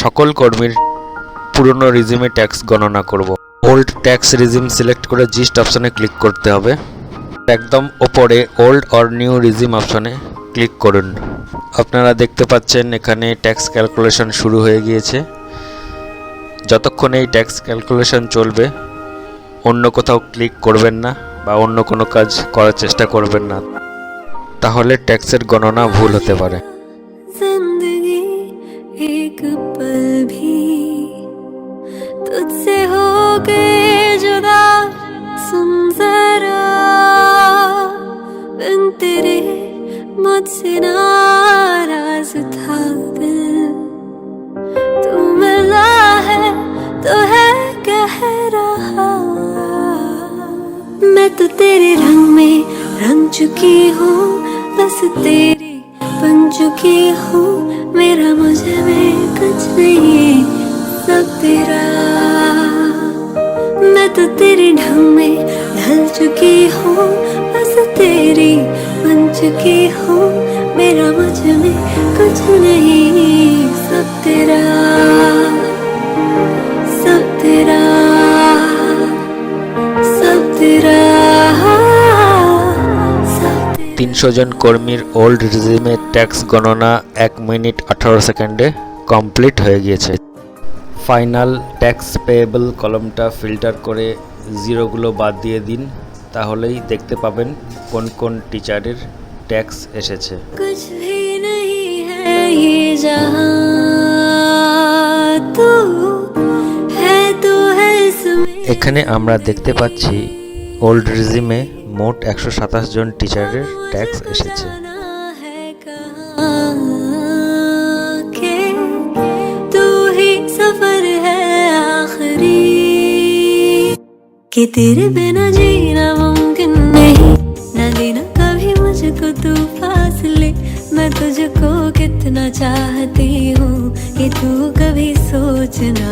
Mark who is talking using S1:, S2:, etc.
S1: সকল কর্মীর পুরনো রিজিমে ট্যাক্স গণনা করব। ওল্ড ট্যাক্স রিজিম সিলেক্ট করে জিস্ট অপশনে ক্লিক করতে হবে। একদম ওপরে ওল্ড অর নিউ রিজিম অপশনে ক্লিক করুন। আপনারা দেখতে পাচ্ছেন এখানে ট্যাক্স ক্যালকুলেশন শুরু হয়ে গিয়েছে। যতক্ষণ এই ট্যাক্স ক্যালকুলেশন চলবে অন্য কোথাও ক্লিক করবেন না বা অন্য কোনো কাজ করার চেষ্টা করবেন না, তাহলে ট্যাক্সের গণনা ভুল হতে পারে।
S2: जिंदगी एक पल भी तुझसे हो गए जुदा, सुन जरा बिन तेरे मुझसे नाराज था दिल, तू मिला है तो है कह रहा, मैं तो तेरे रंग में रंग चुकी हूँ, बस तेरी बन चुकी हूँ, मेरा मुझे में कुछ नहीं सब तेरा, मैं तो तेरे ढंग में ढल चुकी हूँ, बस तेरी बन चुकी हूँ, मेरा मुझे में कुछ नहीं सब तेरा, सब तेरा, सब तेरा।
S1: 300 জন কর্মীর ওল্ড রিজিমে ট্যাক্স গণনা 1 মিনিট 18 সেকেন্ডে কমপ্লিট হয়ে গিয়েছে। ফাইনাল ট্যাক্স পেয়েবল কলমটা ফিল্টার করে জিরোগুলো বাদ দিয়ে দিন, তাহলেই দেখতে পাবেন কোন কোন টিচারের ট্যাক্স এসেছে।
S2: कुछ भी नहीं है ये जहां, तू है इसमें।
S1: এখানে আমরা দেখতে পাচ্ছি ওল্ড রিজিমে মোট 127 জন টিচারের ট্যাক্স এসেছে।
S2: तू ही सफर है आखिरी, कि तेरे बिना जीना मुमकिन नहीं, न देना कभी मुझको तू फासले, मैं तुझको कितना चाहती हूँ कि तू कभी सोचना